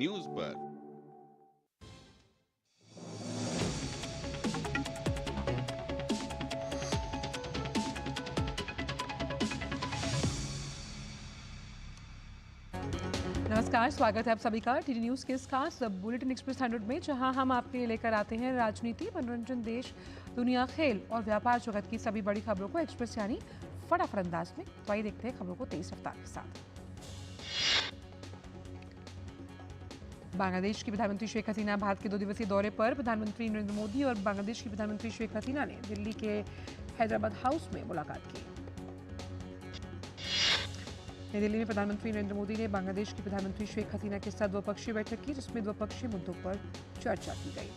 News पर। नमस्कार, स्वागत है आप सभी का टीडी न्यूज़ के इस खास बुलेटिन एक्सप्रेस 100 में, जहां हम आपके लिए लेकर आते हैं राजनीति, मनोरंजन, देश, दुनिया, खेल और व्यापार जगत की सभी बड़ी खबरों को एक्सप्रेस यानी फटाफट अंदाज में। तो आइए देखते हैं खबरों को तेज रफ्तार के साथ। बांग्लादेश की प्रधानमंत्री शेख हसीना भारत के 2 दिवसीय दौरे पर। प्रधानमंत्री नरेंद्र मोदी और बांग्लादेश की प्रधानमंत्री शेख हसीना ने दिल्ली के हैदराबाद हाउस में मुलाकात की। नई दिल्ली में प्रधानमंत्री नरेंद्र मोदी ने बांग्लादेश की प्रधानमंत्री शेख हसीना के साथ द्विपक्षीय बैठक की, जिसमें द्विपक्षीय मुद्दों पर चर्चा की गई।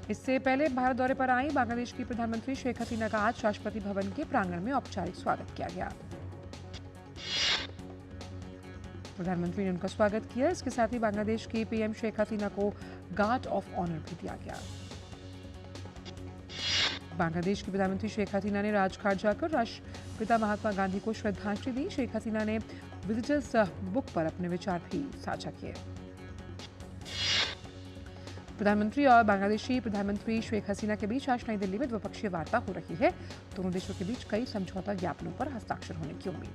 इससे पहले भारत दौरे पर आई बांग्लादेश की प्रधानमंत्री शेख हसीना का आज राष्ट्रपति भवन के प्रांगण में औपचारिक स्वागत किया गया। प्रधानमंत्री ने उनका स्वागत किया। इसके साथ ही बांग्लादेश के पीएम शेख हसीना को गार्ड ऑफ ऑनर भी दिया गया। बांग्लादेश की प्रधानमंत्री शेख हसीना ने राजघाट जाकर राष्ट्रपिता महात्मा गांधी को श्रद्धांजलि दी। शेख हसीना ने विजिटर्स बुक पर अपने विचार भी साझा किए। प्रधानमंत्री और बांग्लादेशी प्रधानमंत्री शेख हसीना के बीच आज नई दिल्ली में द्विपक्षीय वार्ता हो रही है। दोनों देशों के बीच कई समझौता ज्ञापनों पर हस्ताक्षर होने की उम्मीद।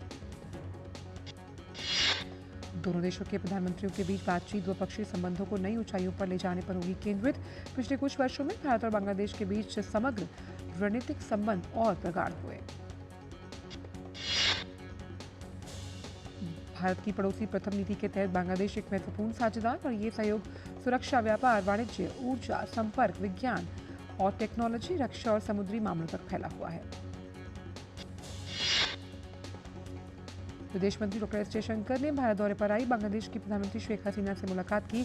दोनों देशों के प्रधानमंत्रियों के बीच बातचीत द्विपक्षीय संबंधों को नई ऊंचाइयों पर ले जाने पर होगी केंद्रित। पिछले कुछ वर्षों में भारत और बांग्लादेश के बीच समग्र रणनीतिक संबंध और प्रगाढ़ हुए। भारत की पड़ोसी प्रथम नीति के तहत बांग्लादेश एक महत्वपूर्ण साझेदार और ये सहयोग सुरक्षा, व्यापार, वाणिज्य, ऊर्जा, संपर्क, विज्ञान और टेक्नोलॉजी, रक्षा और समुद्री मामलों तक फैला हुआ है। विदेश मंत्री डॉक्टर एस जयशंकर ने भारत दौरे पर आई बांग्लादेश की प्रधानमंत्री शेख हसीना से मुलाकात की।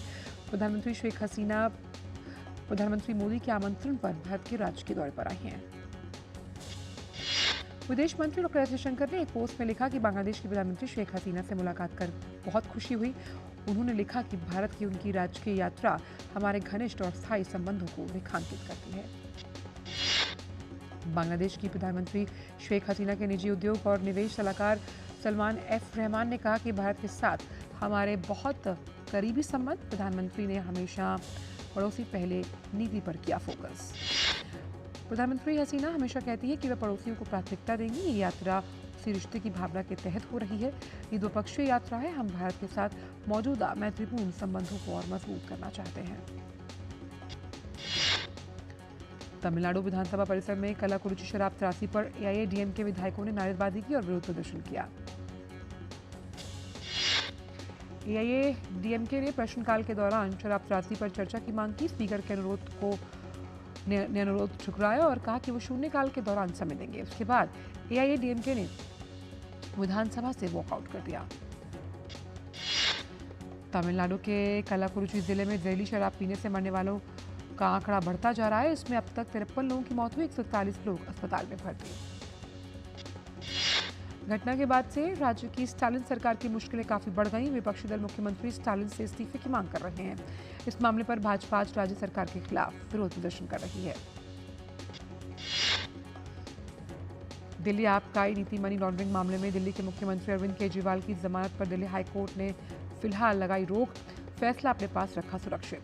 प्रधानमंत्री शेख हसीना प्रधानमंत्री मोदी के आमंत्रण पर भारत के राजकीय दौरे पर आई हैं। विदेश मंत्री डॉक्टर एस जयशंकर ने एक पोस्ट में लिखा कि बांग्लादेश की प्रधानमंत्री शेख हसीना से मुलाकात कर बहुत खुशी हुई। उन्होंने लिखा कि भारत की उनकी राजकीय यात्रा हमारे घनिष्ठ और स्थायी संबंधों को रेखांकित करती है। बांग्लादेश की प्रधानमंत्री शेख हसीना के निजी उद्योग और निवेश सलाहकार सलमान एफ रहमान ने कहा कि भारत के साथ हमारे बहुत करीबी संबंध। प्रधानमंत्री ने हमेशा पड़ोसी पहले नीति पर किया फोकस। प्रधानमंत्री हसीना हमेशा कहती है कि वे पड़ोसियों को प्राथमिकता देंगी। ये यात्रा उसी रिश्ते की भावना के तहत हो रही है। ये द्विपक्षीय यात्रा है। हम भारत के साथ मौजूदा मैत्रीपूर्ण संबंधों को और मजबूत करना चाहते हैं। तमिलनाडु विधानसभा परिसर में कलाकुरुचि शराब त्रासदी पर एआईएडीएमके विधायकों ने नारेबाजी की और विरोध प्रदर्शन किया। एआईएडीएमके ने प्रश्नकाल के दौरान शराब त्रासदी पर चर्चा की मांग की। स्पीकर के अनुरोध ठुकराया और कहा कि वो शून्यकाल के दौरान समय देंगे। उसके बाद एआईएडीएमके ने विधानसभा से वॉकआउट कर दिया। तमिलनाडु के कलाकुरुचि जिले में जहरीली शराब पीने से मरने वालों का आंकड़ा बढ़ता जा रहा है। इसमें अब तक 53 लोगों की मौत हुई, 141 लोग अस्पताल में भर्ती। घटना के बाद से राज्य की स्टालिन सरकार की मुश्किलें काफी बढ़ गईं। विपक्षी दल मुख्यमंत्री स्टालिन से इस्तीफे की मांग कर रहे हैं। इस मामले पर भाजपा आज राज्य सरकार के खिलाफ विरोध प्रदर्शन कर रही है। दिल्ली आबकारी नीति मनी लॉन्ड्रिंग मामले में दिल्ली के मुख्यमंत्री अरविंद केजरीवाल की जमानत पर दिल्ली हाईकोर्ट ने फिलहाल लगाई रोक। फैसला अपने पास रखा सुरक्षित।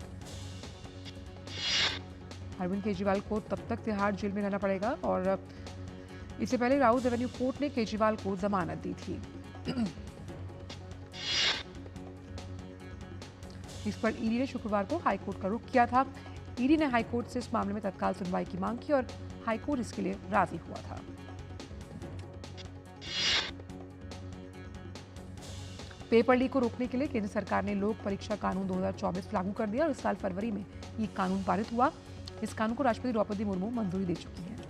अरविंद केजरीवाल को तब तक तिहाड़ जेल में रहना पड़ेगा और इससे पहले राउत एवेन्यू कोर्ट ने केजरीवाल को जमानत दी थी। इस पर ईडी ने शुक्रवार को हाईकोर्ट का रुख किया था। ईडी ने हाईकोर्ट से इस मामले में तत्काल सुनवाई की मांग की और हाईकोर्ट इसके लिए राजी हुआ था। पेपर लीक को रोकने के लिए केंद्र सरकार ने लोक परीक्षा कानून 2024 लागू कर दिया और इस साल फरवरी में ये कानून पारित हुआ। इस कानून को राष्ट्रपति द्रौपदी मुर्मू मंजूरी दे चुकी हैं।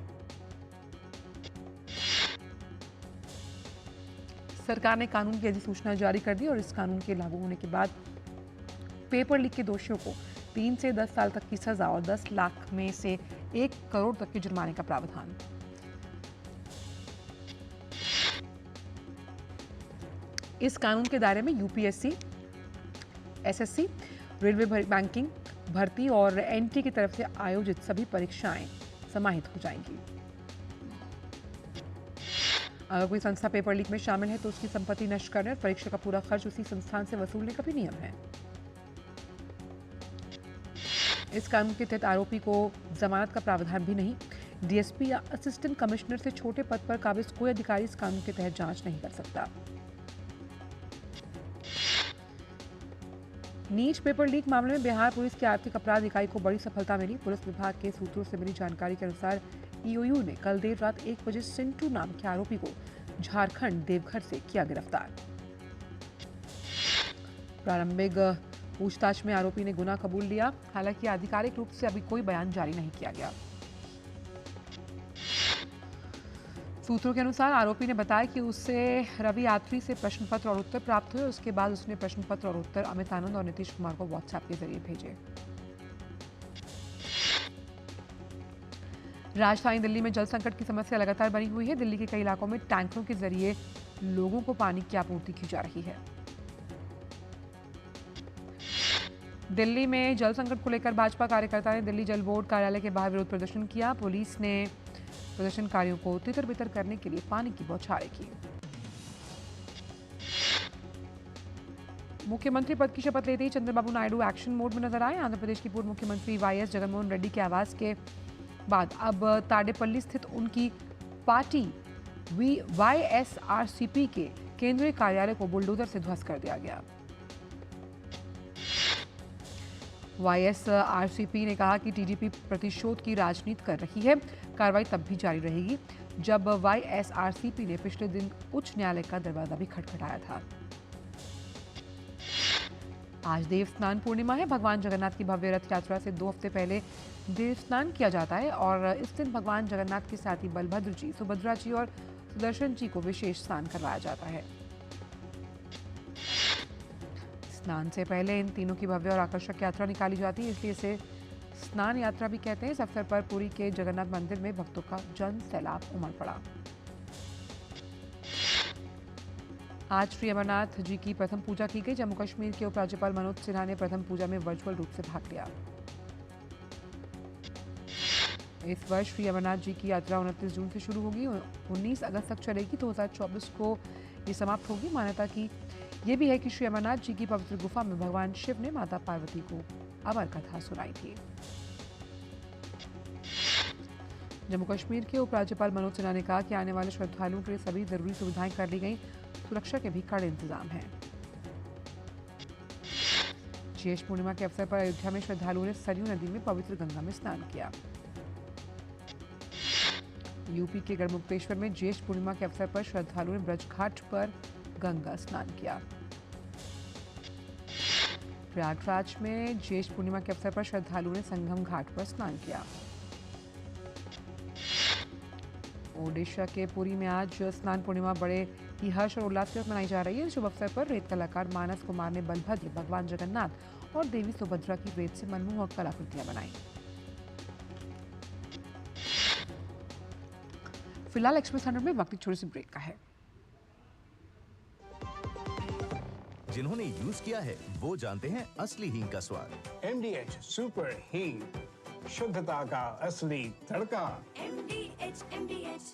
सरकार ने कानून की अधिसूचना जारी कर दी और इस कानून के लागू होने के बाद पेपर लीक के दोषियों को 3 से 10 साल तक की सजा और 10 लाख में से 1 करोड़ तक के जुर्माने का प्रावधान। इस कानून के दायरे में यूपीएससी, एसएससी, रेलवे बैंकिंग भर्ती और एनटी की तरफ से आयोजित सभी परीक्षाएं समाहित हो जाएंगी। अगर कोई संस्था पेपर लीक में शामिल है तो उसकी संपत्ति नष्ट करने और परीक्षा का पूरा खर्च उसी संस्थान से वसूलने का भी नियम है। इस कानून के तहत आरोपी को जमानत का प्रावधान भी नहीं। डीएसपी या असिस्टेंट कमिश्नर से छोटे पद पर काबिज कोई अधिकारी इस कानून के तहत जांच नहीं कर सकता। नीट पेपर लीक मामले में बिहार पुलिस की आर्थिक अपराध इकाई को बड़ी सफलता मिली। पुलिस विभाग के सूत्रों से मिली जानकारी के अनुसार ईओयू ने कल देर रात 1 बजे सिंटू नाम के आरोपी को झारखंड देवघर से किया गिरफ्तार। प्रारंभिक पूछताछ में आरोपी ने गुनाह कबूल लिया। हालांकि आधिकारिक रूप से अभी कोई बयान जारी नहीं किया गया। सूत्रों के अनुसार आरोपी ने बताया कि उसे रवि यात्री से प्रश्न पत्र और उत्तर प्राप्त हुए। उसके बाद उसने प्रश्न पत्र और उत्तर अमित आनंद और नीतीश कुमार को व्हाट्सएप के जरिए भेजे। राजधानी दिल्ली में जल संकट की समस्या लगातार बनी हुई है। दिल्ली के कई इलाकों में टैंकरों के जरिए लोगों को पानी की आपूर्ति की जा रही है। दिल्ली में जल संकट को लेकर भाजपा कार्यकर्ता ने दिल्ली जल बोर्ड कार्यालय के बाहर विरोध प्रदर्शन किया। पुलिस ने प्रदर्शनकारियों को तितर बितर करने के लिए पानी की बौछारें की। मुख्यमंत्री पद की शपथ लेते ही चंद्रबाबू नायडू एक्शन मोड में नजर आए। आंध्र प्रदेश की पूर्व मुख्यमंत्री वाईएस जगनमोहन रेड्डी के आवास के बाद अब ताडेपल्ली स्थित उनकी पार्टी वाईएसआरसीपी के केंद्रीय कार्यालय को बुलडोजर से ध्वस्त कर दिया गया। वाईएसआरसीपी ने कहा कि टीडीपी प्रतिशोध की राजनीति कर रही है। कार्रवाई तब भी जारी रहेगी जब वाईएसआरसीपी ने पिछले दिन उच्च न्यायालय का दरवाजा भी खटखटाया था। आज देव स्नान पूर्णिमा है। भगवान जगन्नाथ की भव्य रथ यात्रा से 2 हफ्ते पहले देव स्नान किया जाता है और इस दिन भगवान जगन्नाथ के साथ ही बलभद्र जी, सुभद्रा जी और सुदर्शन जी को विशेष स्नान करवाया जाता है। स्नान से पहले इन तीनों की भव्य और आकर्षक यात्रा निकाली जाती है, इसलिए इसे स्नान यात्रा भी कहते हैं। इस अवसर पर पुरी के जगन्नाथ मंदिर में भक्तों का जन सैलाब उमड़ पड़ा। आज श्री अमरनाथ जी की प्रथम पूजा की गई। जम्मू कश्मीर के उपराज्यपाल मनोज सिन्हा ने प्रथम पूजा में वर्चुअल रूप से भाग लिया। इस वर्ष श्री अमरनाथ जी की यात्रा 29 जून से शुरू होगी, 19 अगस्त तक चलेगी। 2024 को ये समाप्त होगी। मान्यता की ये भी है कि श्री अमरनाथ जी की पवित्र गुफा में भगवान शिव ने माता पार्वती को अमर कथा सुनाई थी। जम्मू कश्मीर के उपराज्यपाल मनोज सिन्हा ने कहा कि आने वाले श्रद्धालुओं के लिए सभी जरूरी सुविधाएं कर ली गई। सुरक्षा के भी कड़े इंतजाम हैं। ज्येष्ठ पूर्णिमा के अवसर पर अयोध्या में श्रद्धालुओं ने सरयू नदी में पवित्र गंगा में स्नान किया। यूपी के गढ़मुक्तेश्वर में ज्येष्ठ पूर्णिमा के अवसर पर श्रद्धालुओं ने ब्रज घाट पर गंगा स्नान किया। प्रयागराज में ज्येष्ठ पूर्णिमा के अवसर पर श्रद्धालुओं ने संगम घाट पर स्नान किया। ओडिशा के पुरी में आज स्नान पूर्णिमा बड़े ही हर्ष और उल्लास के साथ मनाई जा रही है। शुभ अवसर पर रेत कलाकार मानस कुमार ने बलभद्र, भगवान जगन्नाथ और देवी सुभद्रा की रेत से मनमोहक कलाकृतियां बनाई। फिलहाल एक्सप्रेस 100 में वक्त छोटी सी ब्रेक का है। जिन्होंने यूज किया है वो जानते हैं असली हींग का स्वाद। MDH सुपर हींग, शुद्धता का असली तड़का। MDH।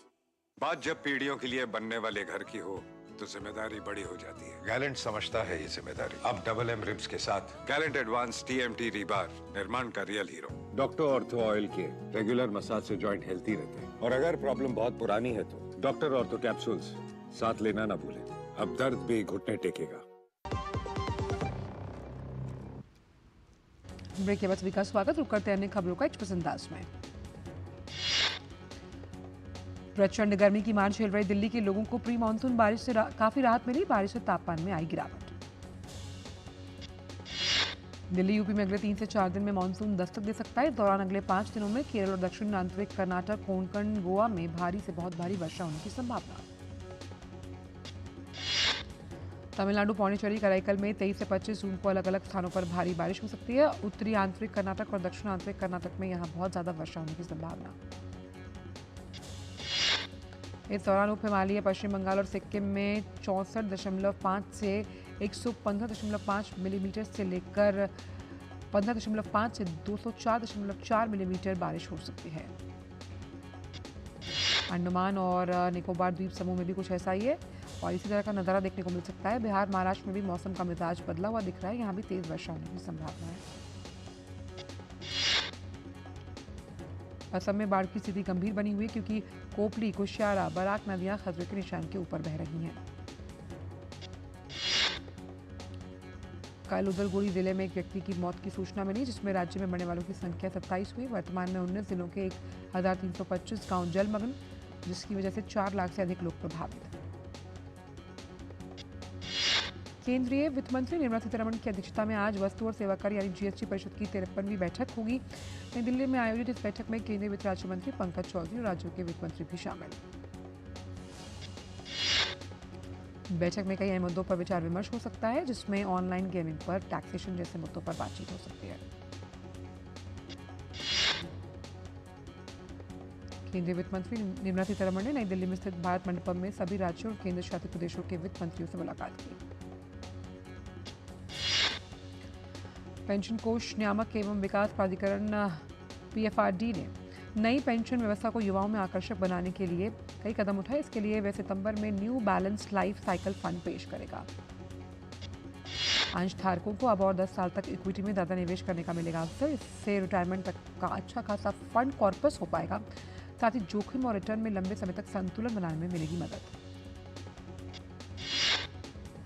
बात जब पीढ़ियों के लिए बनने वाले घर की हो तो जिम्मेदारी बड़ी हो जाती है। गैलेंट समझता है ये जिम्मेदारी। अब डबल M रिब्स के साथ गैलेंट एडवांस TMT रीबार, निर्माण का real hero. Doctor ortho oil के रेगुलर मसाज से जॉइंट हेल्थी रहते हैं और अगर प्रॉब्लम बहुत पुरानी है तो डॉक्टर ऑर्थो कैप्सूल्स साथ लेना ना भूलें। अब दर्द भी घुटने टेकेगा। ब्रेक के बाद सभी का स्वागत। रुक करते हैं अन्य खबरों का एक्सप्रेस अंदाज में। प्रचंड गर्मी की मार झेल रहे दिल्ली के लोगों को प्री मानसून बारिश से काफी राहत मिली। बारिश से तापमान में आई गिरावट। दिल्ली यूपी में अगले 3 से 4 दिन में मानसून दस्तक दे सकता है। इस दौरान अगले 5 दिनों में केरल और दक्षिण आंतरिक कर्नाटक, कोंकण, गोवा में भारी से बहुत भारी वर्षा होने की संभावना। तमिलनाडु, पौंडीचेरी, कराईकल में 23 से 25 जून को अलग अलग स्थानों पर भारी बारिश हो सकती है। उत्तरी आंतरिक कर्नाटक और दक्षिण आंतरिक कर्नाटक में यहां बहुत ज्यादा वर्षा होने की संभावना। इस दौरान उप हिमालय, पश्चिम बंगाल और सिक्किम में 64.5 से 115.5 मिलीमीटर से लेकर 15.5 से 204.4 मिलीमीटर बारिश हो सकती है। अंडमान और निकोबार द्वीप समूह में भी कुछ ऐसा ही है और इसी तरह का नज़ारा देखने को मिल सकता है। बिहार, महाराष्ट्र में भी मौसम का मिजाज बदला हुआ दिख रहा है, यहाँ भी तेज वर्षा होने की संभावना है। असम में बाढ़ की स्थिति गंभीर बनी हुई है क्योंकि कोपली, कुशियारा, बराक नदियां खतरे के निशान के ऊपर बह रही हैं। कल उधलगुड़ी जिले में एक व्यक्ति की मौत की सूचना मिली, जिसमें राज्य में मरने वालों की संख्या 27 हुई। वर्तमान में 19 जिलों के 1325 गांव जलमग्न, जिसकी वजह से 4 लाख से अधिक लोग प्रभावित। केंद्रीय वित्त मंत्री निर्मला सीतारमण की अध्यक्षता में आज वस्तु और सेवा कर यानी जीएसटी परिषद की 53वीं बैठक होगी। नई दिल्ली में आयोजित इस बैठक में केंद्रीय वित्त राज्य मंत्री पंकज चौधरी और राज्यों के वित्त मंत्री भी शामिल। बैठक में कई अहम मुद्दों पर विचार विमर्श हो सकता है, जिसमें ऑनलाइन गेमिंग पर टैक्सेशन जैसे मुद्दों पर बातचीत हो सकती है। केंद्रीय वित्त मंत्री निर्मला सीतारमण ने नई दिल्ली में स्थित भारत मंडपम में सभी राज्यों और केंद्र शासित प्रदेशों के वित्त मंत्रियों से मुलाकात की। पेंशन कोष नियामक एवं विकास प्राधिकरण PFRD ने नई पेंशन व्यवस्था को युवाओं में आकर्षक बनाने के लिए कई कदम उठाए। इसके लिए वह सितंबर में new balance life cycle fund पेश करेगा। अंशधारकों को अब और 10 साल तक इक्विटी में ज़्यादा निवेश करने का मिलेगा अवसर। इससे रिटायरमेंट तक का अच्छा खासा फंड कॉर्पस हो पाएगा, साथ ही जोखिम और रिटर्न में लंबे समय तक संतुलन बनाने में मिलेगी मदद।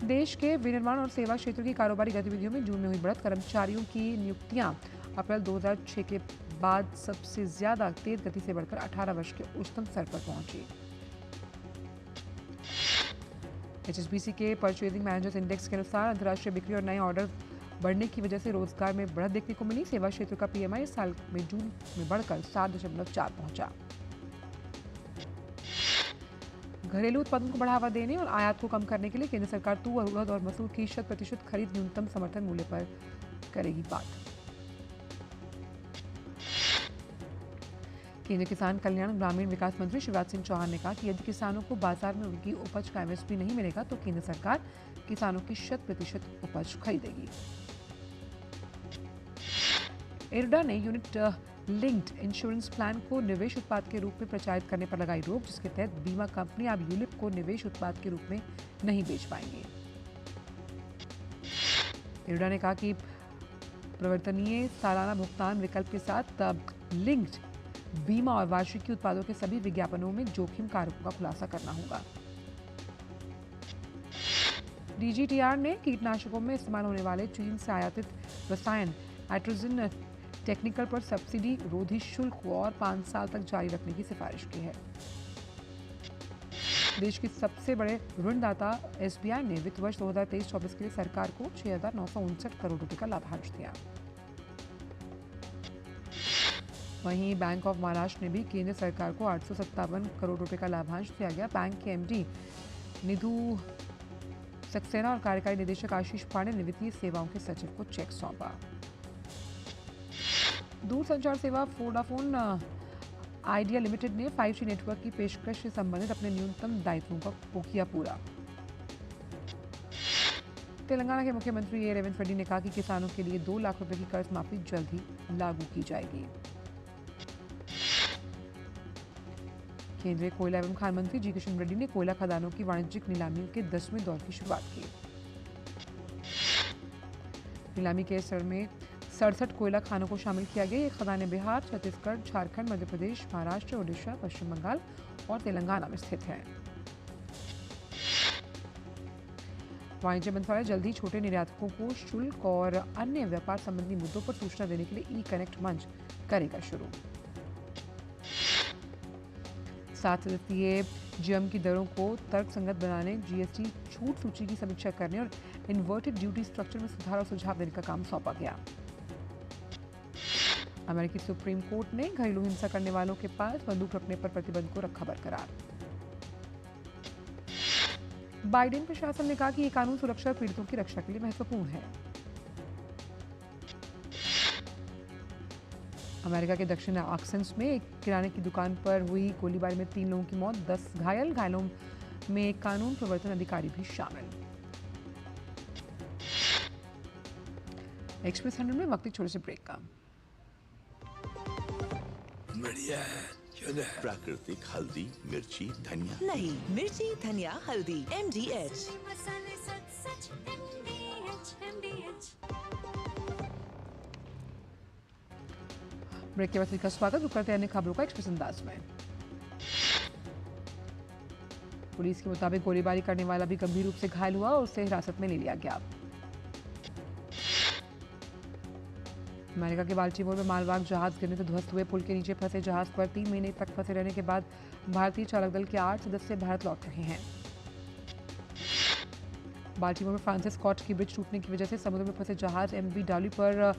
देश के विनिर्माण और सेवा क्षेत्र की कारोबारी गतिविधियों में जून में हुई बढ़त। कर्मचारियों की नियुक्तियां अप्रैल 2006 के बाद सबसे ज्यादा तेज गति से बढ़कर 18 वर्ष के उच्चतम स्तर पर पहुंची। HSBC के परचेजिंग मैनेजर्स इंडेक्स के अनुसार अंतर्राष्ट्रीय बिक्री और नए ऑर्डर बढ़ने की वजह से रोजगार में बढ़त देखने को मिली। सेवा क्षेत्र का PMI इस साल में जून में बढ़कर 7.4 पहुंचा। घरेलू उत्पादन को बढ़ावा देने और आयात को कम करने के लिए केंद्र सरकार तुअर, उड़द और मसूर की 100% खरीद न्यूनतम समर्थन मूल्य पर करेगी बात। केंद्रीय किसान कल्याण ग्रामीण विकास मंत्री शिवराज सिंह चौहान ने कहा कि यदि किसानों को बाजार में उनकी उपज का MSP नहीं मिलेगा तो केंद्र सरकार किसानों की 100% उपज खरीदेगी। IRDA ने यूनिट लिंक्ड इंश्योरेंस प्लान को निवेश उत्पाद के रूप में प्रचारित करने पर लगाई रोक, जिसके तहत बीमा कंपनी अब यूलिप को निवेश उत्पाद के रूप में नहीं बेच पाएंगे। IRDA ने कहा कि परिवर्तनीय सालाना भुगतान विकल्प के साथ लिंक्ड बीमा और वार्षिकी उत्पादों के सभी विज्ञापनों में जोखिम कारकों का खुलासा करना होगा। DGTR ने कीटनाशकों में इस्तेमाल होने वाले चीन से आयातित रसायन एट्रोजिन टेक्निकल पर सब्सिडी रोधी शुल्क को और 5 साल तक जारी रखने की सिफारिश की है। देश के सबसे बड़े ऋणदाता SBI ने वित्त वर्ष 2023-24 के लिए सरकार को 6,959 करोड़ रुपए का लाभांश दिया। वहीं बैंक ऑफ महाराष्ट्र ने भी केंद्र सरकार को 857 करोड़ रुपए का लाभांश दिया गया। बैंक के MD निधु सक्सेना और कार्यकारी निदेशक आशीष पांडे ने वित्तीय सेवाओं के सचिव को चेक सौंपा। दूरसंचार सेवा वोडाफोन आइडिया लिमिटेड ने 5G नेटवर्क की पेशकश से संबंधित अपने न्यूनतम दायित्वों को किया पूरा। तेलंगाना के मुख्यमंत्री ए रेवंत रेड्डी ने कहा कि किसानों के लिए 2 लाख रुपए की कर्ज माफी जल्द ही लागू की जाएगी। केंद्रीय कोयला एवं खान मंत्री जी किशन रेड्डी ने कोयला खदानों की वाणिज्यिक नीलामी के 10वें दौर की शुरुआत की। नीलामी के सर में 67 कोयला खानों को शामिल किया गया। ये खदानें बिहार, छत्तीसगढ़, झारखंड, मध्य प्रदेश, महाराष्ट्र, ओडिशा, पश्चिम बंगाल और तेलंगाना में स्थित हैं। वाणिज्य मंत्रालय जल्द ही छोटे निर्यातकों को शुल्क और अन्य व्यापार संबंधी मुद्दों पर सूचना देने के लिए ई-कनेक्ट मंच करेगा शुरू। 7 सदस्यीय GM की दरों को तर्कसंगत बनाने, GST छूट सूची की समीक्षा करने और इन्वर्टेड ड्यूटी स्ट्रक्चर में सुधार और सुझाव देने का काम सौंपा गया। अमेरिकी सुप्रीम कोर्ट ने घरेलू हिंसा करने वालों के पास बंदूक रखने पर प्रतिबंध को रखा बरकरार। बाइडेन प्रशासन ने कहा कि ये कानून सुरक्षा और पीड़ितों की रक्षा के लिए महत्वपूर्ण है। अमेरिका के दक्षिण आर्कांसस में एक किराने की दुकान पर हुई गोलीबारी में 3 लोगों की मौत, 10 घायल। घायलों में एक कानून प्रवर्तन अधिकारी भी शामिल। एक्सप्रेस 100 में वक्त एक छोटे से ब्रेक का। बढ़िया है। प्राकृतिक हल्दी मिर्ची धनिया। नहीं, मिर्ची धनिया हल्दी MDH। मसाले सच सच MDH ब्रेक के बाद का स्वागत करते हैं अन्य खबरों का एक्सप्रेस अंदाज में। पुलिस के मुताबिक गोलीबारी करने वाला भी गंभीर रूप से घायल हुआ और उसे हिरासत में ले लिया गया। अमेरिका के बाल्टीमोर में मालवाहक जहाज गिरने से ध्वस्त हुए पुल के नीचे फंसे जहाज पर 3 महीने तक फंसे रहने के बाद भारतीय चालक दल के 8 सदस्य भारत लौट रहे हैं। बाल्टीमोर में फ्रांसिस स्कॉट की ब्रिज टूटने की वजह से समुद्र में फंसे जहाज MV डाली पर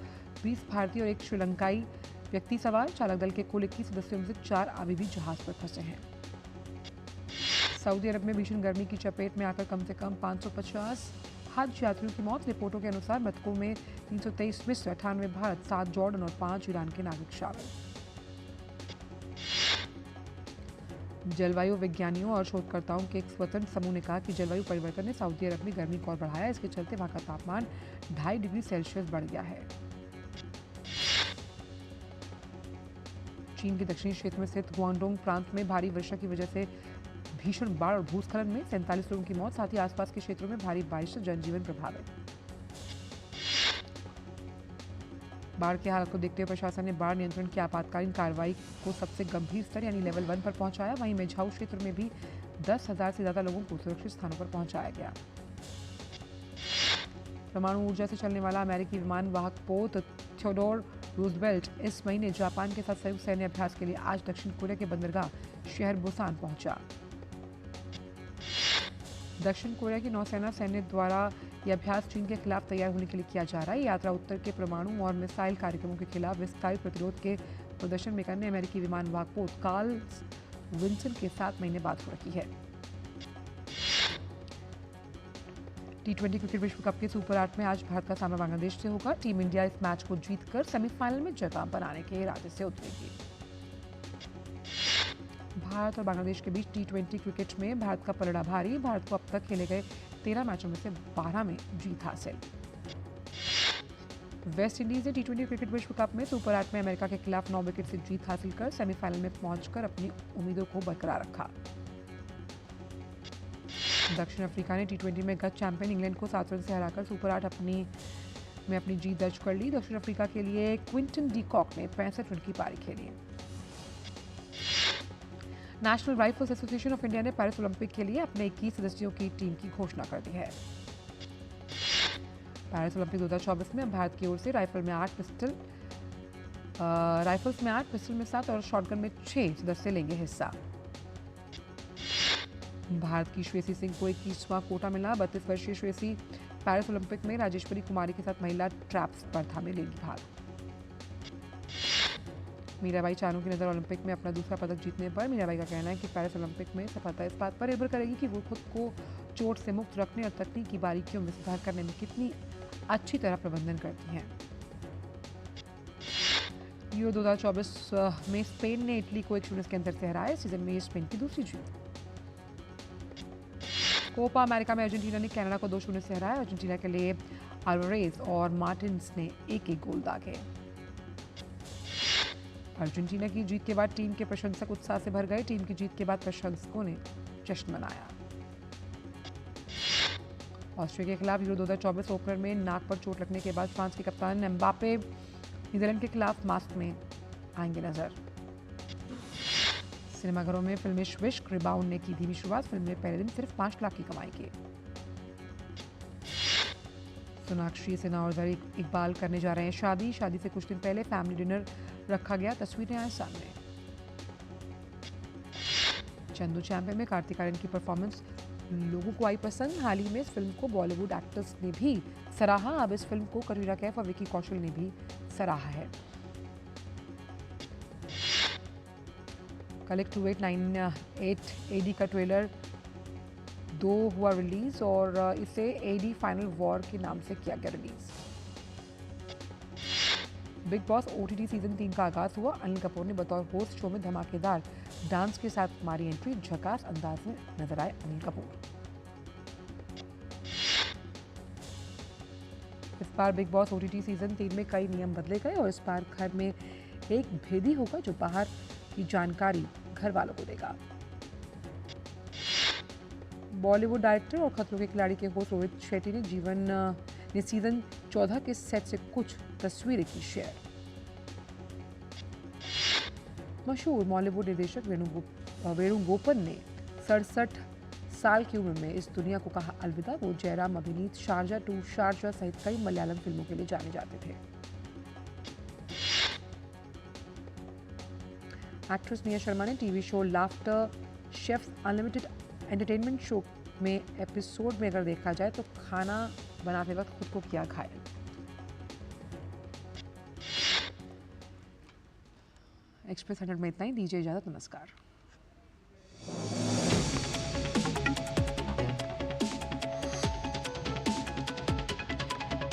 20 भारतीय और एक श्रीलंकाई व्यक्ति सवार। चालक दल के कुल 21 सदस्यों में से 4 अभी भी जहाज पर फंसे हैं। सऊदी अरब में भीषण गर्मी की चपेट में आकर कम से कम 550 हज यात्रियों की मौत। रिपोर्टों के अनुसार मृतकों में 323 मिस्र, 98 भारत, 7 जॉर्डन और 5 ईरान के नागरिक शामिल। जलवायु विज्ञानियों और शोधकर्ताओं के एक स्वतंत्र समूह ने कहा कि जलवायु परिवर्तन ने सऊदी अरब में गर्मी को और बढ़ाया। इसके चलते वहां का तापमान 2.5 डिग्री सेल्सियस बढ़ गया है। चीन के दक्षिणी क्षेत्र में स्थित गुआंगडोंग प्रांत में भारी वर्षा की वजह से भीषण बाढ़ और भूस्खलन में 47 लोगों की मौत। साथ ही आसपास के क्षेत्रों में भारी बारिश से जनजीवन प्रभावित। बाढ़ के हालत को देखते हुए प्रशासन ने बाढ़ नियंत्रण की आपातकालीन कार्रवाई को सबसे गंभीर स्तर यानी लेवल 1 पर पहुंचाया। वहीं मेझाऊ क्षेत्र में भी 10,000 से ज्यादा लोगों को सुरक्षित स्थानों पर पहुंचाया गया। परमाणु ऊर्जा से चलने वाला अमेरिकी विमान वाहक पोत थियोडोर रूजवेल्ट इस महीने जापान के साथ संयुक्त सैन्य अभ्यास के लिए आज दक्षिण कोरिया के बंदरगाह शहर बुसान पहुंचा। दक्षिण कोरिया की नौसेना सैन्य द्वारा यह अभ्यास चीन के खिलाफ तैयार होने के लिए किया जा रहा है। यात्रा उत्तर के परमाणु और मिसाइल कार्यक्रमों के खिलाफ विस्तारित प्रतिरोध के प्रदर्शन में करने अमेरिकी विमान वाहक पोत कार्ल विंसन के 7 महीने बाद हो रही है। T20 क्रिकेट विश्व कप के सुपर 8 में आज भारत का सामना बांग्लादेश से होगा। टीम इंडिया इस मैच को जीतकर सेमीफाइनल में जगह बनाने के इरादे से उतरेगी। भारत और बांग्लादेश के बीच T20 क्रिकेट में भारत का पलड़ा भारी। भारत को अब तक खेले गए 13 मैचों में से 12 में जीत हासिल। वेस्ट इंडीज ने T20 क्रिकेट विश्व कप में सुपर 8 में अमेरिका के खिलाफ 9 विकेट से जीत हासिल कर सेमीफाइनल में पहुंचकर अपनी उम्मीदों को बरकरार रखा। दक्षिण अफ्रीका ने T20 में गत चैंपियन इंग्लैंड को 7 रन से हराकर सुपर 8 में अपनी जीत दर्ज कर ली। दक्षिण अफ्रीका के लिए क्विंटन डी कॉक ने 65 रन की पारी खेली। National rifles association of India ने पेरिस ओलंपिक के लिए अपने 21 सदस्यों की टीम की घोषणा कर दी है। पेरिस ओलंपिक 2024 में भारत की ओर से राइफल्स में 8, पिस्टल में 7 और शॉटगन में 6 सदस्य लेंगे हिस्सा। भारत की श्रेयसी सिंह को 21वां कोटा मिला। 32 वर्षीय श्रेयसी पेरिस ओलंपिक में राजेश्वरी कुमारी के साथ महिला ट्रैप स्पर्धा में लेंगी भाग। मीराबाई चानू की नज़र ओलंपिक में अपना दूसरा पदक जीतने पर। मीराबाई का कहना है कि पेरिस ओलंपिक में सफलता इस बात पर निर्भर करेगी कि वो खुद को चोट से मुक्त रखने और तकनीकी बारीकियों में सुधार करने में कितनी अच्छी तरह प्रबंधन करती हैं। यूरो 2024 में स्पेन ने इटली को 1-0 के अंतर से हराया। सीजन में स्पेन की दूसरी जीत। कोपा अमेरिका में अर्जेंटीना ने कनाडा को 2-0 से हराया। अर्जेंटीना के लिए अल्वारेज और मार्टिन्स ने एक गोल दागे। अर्जेंटीना की जीत के बाद टीम के प्रशंसक उत्साह से भर गए। टीम की जीत के बाद प्रशंसकों ने जश्न मनाया। ऑस्ट्रेलिया के खिलाफ यूरो 2024 ओपनर में नाक पर चोट लगने के बाद फ्रांस के कप्तान एम्बापे नीदरलैंड के खिलाफ मास्क में आएंगे नजर। सिनेमाघरों में फिल्मी विश्क रिबाउंड ने की धीमी शुरुआत। फिल्म ने पहले दिन सिर्फ 5 लाख की कमाई की। सोनाक्षी सिन्हा और जरी इकबाल करने जा रहे हैं शादी। शादी से कुछ दिन पहले फैमिली डिनर रखा गया। तस्वीरें आए सामने। चंदू चैंपियन में कार्तिक आर्यन की परफॉर्मेंस लोगों को आई पसंद। हाल ही में इस फिल्म को बॉलीवुड एक्टर्स ने भी सराहा। अब इस फिल्म को कटरीना कैफ और विकी कौशल ने भी सराहा है। कलेक्ट 2898 AD का ट्रेलर 2 हुआ रिलीज और इसे AD फाइनल वॉर के नाम से किया गया release. Big boss OTT season 3 का आगाज हुआ। अनिल कपूर ने बतौर होस्ट शो में धमाकेदार डांस के साथ मारी एंट्री। झकास अंदाज में नजर आए अनिल कपूर। इस बार बिग बॉस OTT सीजन 3 में कई नियम बदले गए और इस बार घर में एक भेदी होगा जो बाहर की जानकारी घर वालों को देगा। बॉलीवुड डायरेक्टर और खतरों के खिलाड़ी के होस्ट रोहित शेट्टी ने सीजन 14 के सेट से कुछ तस्वीरें की शेयर। मशहूर बॉलीवुड निर्देशक वेणुगोपन ने 67 साल की उम्र में इस दुनिया को कहा अलविदा। वो जयराम अभिनीत शारजा टू शारजा सहित कई मलयालम फिल्मों के लिए जाने जाते थे। एक्ट्रेस निया शर्मा ने TV show laughter chefs unlimited entertainment show में एपिसोड में अगर देखा जाए तो खाना बनाते वक्त खुद को किया घायल। एक्सप्रेस 100 में इतना ही। दीजिए इजाजत, नमस्कार।